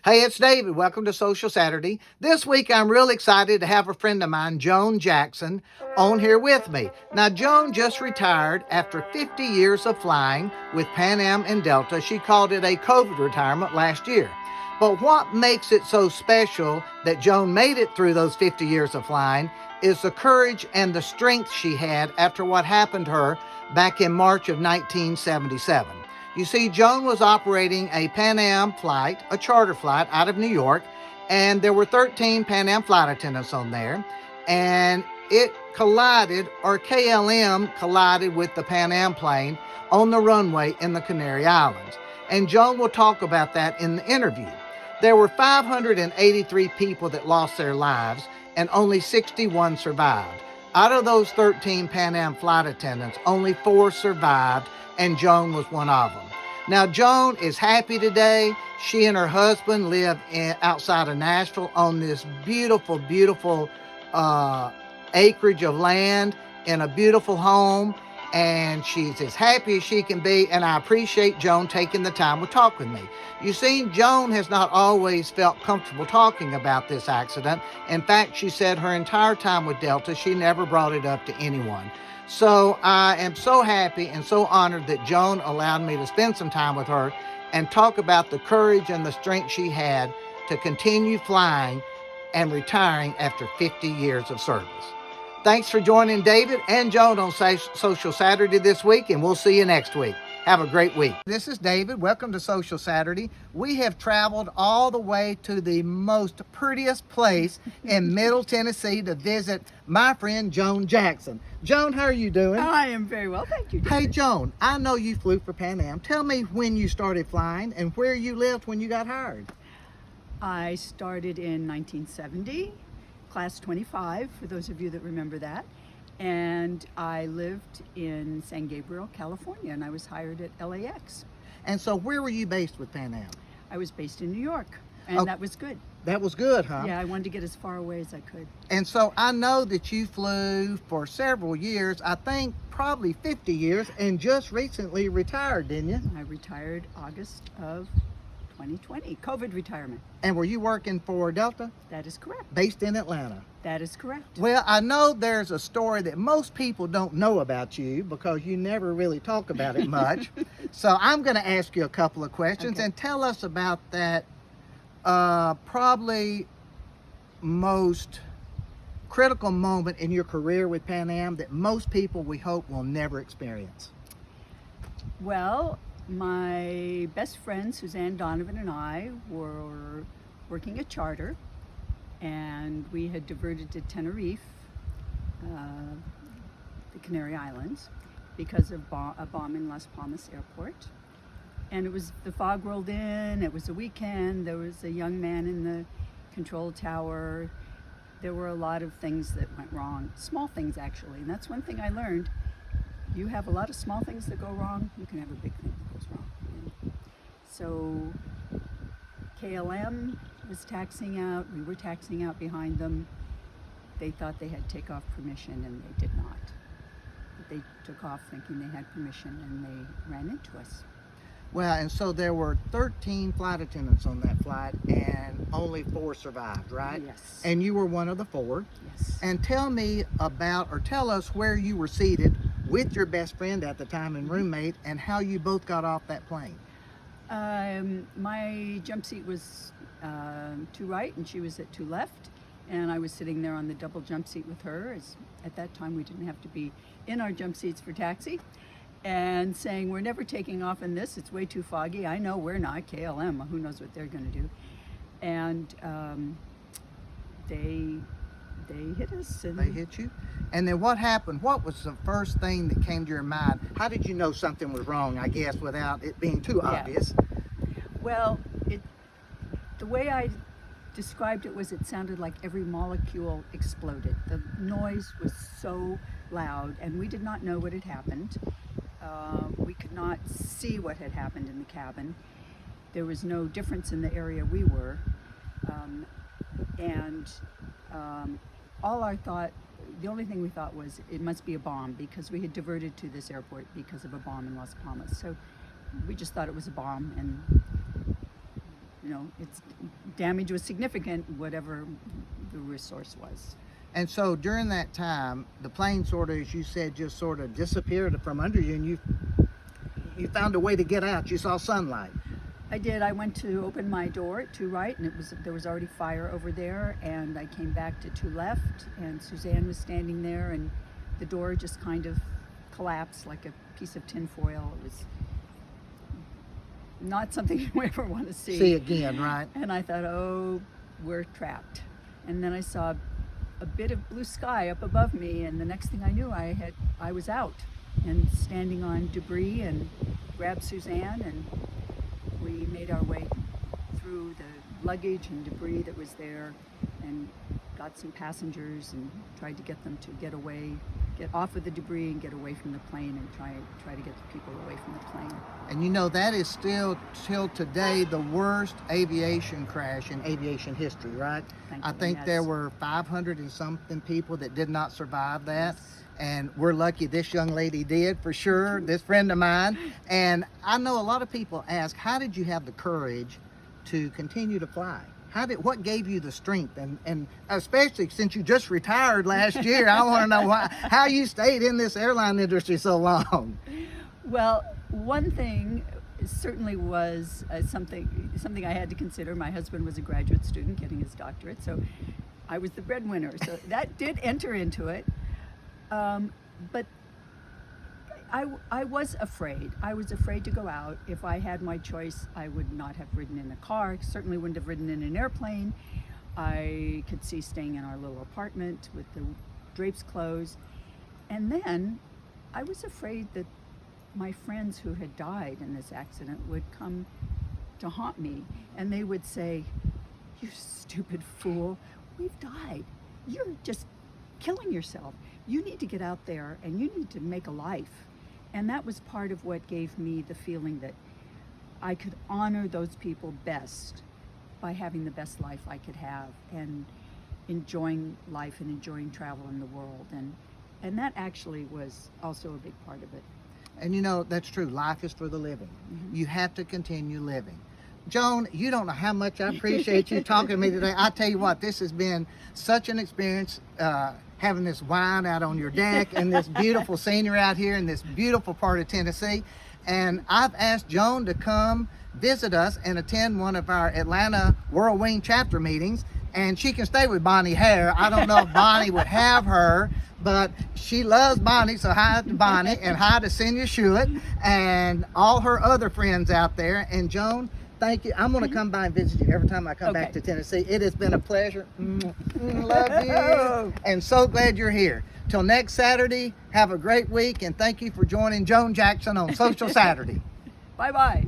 Hey, it's David. Welcome to Social Saturday. This week, I'm real excited to have a friend of mine, Joan Jackson, on here with me. Now, Joan just retired after 50 years of flying with Pan Am and Delta. She called it a COVID retirement last year. But what makes it so special that Joan made it through those 50 years of flying is the courage and the strength she had after what happened to her back in March of 1977. You see, Joan was operating a Pan Am flight, a charter flight out of New York, and there were 13 Pan Am flight attendants on there, and it collided, or KLM collided with the Pan Am plane on the runway in the Canary Islands. And Joan will talk about that in the interview. There were 583 people that lost their lives, and only 61 survived. Out of those 13 Pan Am flight attendants, only 4 survived, and Joan was one of them. Now, Joan is happy today. She and her husband live outside of Nashville on this beautiful, beautiful acreage of land in a beautiful home. And she's as happy as she can be. And I appreciate Joan taking the time to talk with me. You see, Joan has not always felt comfortable talking about this accident. In fact, she said her entire time with Delta, she never brought it up to anyone. So I am so happy and so honored that Joan allowed me to spend some time with her and talk about the courage and the strength she had to continue flying and retiring after 50 years of service. Thanks for joining David and Joan on Social Saturday this week, and we'll see you next week. Have a great week. This is David. Welcome to Social Saturday. We have traveled all the way to the most prettiest place in Middle Tennessee to visit my friend Joan Jackson. Joan, how are you doing? I am very well, thank you, David. Hey, Joan, I know you flew for Pan Am. Tell me when you started flying and where you lived when you got hired. I started in 1970, class 25, for those of you that remember that. And I lived in San Gabriel, California, and I was hired at LAX. And so where were you based with Pan Am? I was based in New York, and that was good. That was good, huh? Yeah, I wanted to get as far away as I could. And so I know that you flew for several years, I think probably 50 years, and just recently retired, didn't you? I retired August of 2020, COVID retirement. And were you working for Delta? That is correct. Based in Atlanta? That is correct. Well, I know there's a story that most people don't know about you because you never really talk about it much. So I'm going to ask you a couple of questions and tell us about that probably most critical moment in your career with Pan Am that most people, we hope, will never experience. Well, my best friend Suzanne Donovan and I were working a charter, and we had diverted to Tenerife, the Canary Islands, because of a bomb in Las Palmas Airport. And the fog rolled in, it was a weekend, there was a young man in the control tower. There were a lot of things that went wrong, small things actually, and that's one thing I learned. You have a lot of small things that go wrong, you can have a big thing that goes wrong. So KLM was taxiing out, we were taxiing out behind them. They thought they had takeoff permission and they did not. But they took off thinking they had permission and they ran into us. Well, and so there were 13 flight attendants on that flight and only 4 survived, right? Yes. And you were one of the 4. Yes. And tell me about, or tell us where you were seated with your best friend at the time and roommate, and how you both got off that plane. My jump seat was to right and she was at to left, and I was sitting there on the double jump seat with her, as at that time we didn't have to be in our jump seats for taxi, and saying, we're never taking off in this, it's way too foggy. I know we're not, KLM, who knows what they're going to do. And they hit us. And they hit you? And then what happened? What was the first thing that came to your mind? How did you know something was wrong, I guess, without it being too obvious? Well, the way I described it was, it sounded like every molecule exploded. The noise was so loud, and we did not know what had happened. We could not see what had happened in the cabin. There was no difference in the area we were. The only thing we thought was it must be a bomb, because we had diverted to this airport because of a bomb in Las Palmas. So we just thought it was a bomb, and its damage was significant, whatever the resource was. And so during that time, the plane sort of, as you said, just sort of disappeared from under you, and you found a way to get out. You saw sunlight. I did. I went to open my door at 2 right, and there was already fire over there, and I came back to 2 left, and Suzanne was standing there, and the door just kind of collapsed like a piece of tinfoil. It was not something you ever want to see. See again, right? And I thought, oh, we're trapped. And then I saw a bit of blue sky up above me, and the next thing I knew, I was out and standing on debris, and grabbed Suzanne, and we made our way through the luggage and debris that was there, and got some passengers and tried to get them to get off of the debris and get away from the plane, and try to get the people away from the plane. And that is still till today the worst aviation crash in aviation history, right? I think there were 500 and something people that did not survive that. Yes. And we're lucky this young lady did, for sure, this friend of mine. And I know a lot of people ask, how did you have the courage to continue to fly? What gave you the strength? And especially since you just retired last year, I want to know how you stayed in this airline industry so long. Well, one thing certainly was something I had to consider. My husband was a graduate student getting his doctorate, so I was the breadwinner. So that did enter into it. But I was afraid. I was afraid to go out. If I had my choice, I would not have ridden in a car. Certainly wouldn't have ridden in an airplane. I could see staying in our little apartment with the drapes closed. And then I was afraid that my friends who had died in this accident would come to haunt me, and they would say, "You stupid fool, we've died. You're just killing yourself. You need to get out there and you need to make a life." And that was part of what gave me the feeling that I could honor those people best by having the best life I could have, and enjoying life and enjoying travel in the world. And that actually was also a big part of it. And that's true. Life is for the living. Mm-hmm. You have to continue living. Joan, you don't know how much I appreciate you talking to me today. I tell you what, this has been such an experience, having this wine out on your deck and this beautiful scenery out here in this beautiful part of Tennessee. And I've asked Joan to come visit us and attend one of our Atlanta Whirlwind chapter meetings. And she can stay with Bonnie Hare. I don't know if Bonnie would have her, but she loves Bonnie, so hi to Bonnie and hi to Senior Shuett and all her other friends out there. And Joan, thank you. I'm going to come by and visit you every time I come back to Tennessee. It has been a pleasure. Love you. And so glad you're here. Till next Saturday, have a great week, and thank you for joining Joan Jackson on Social Saturday. Bye-bye.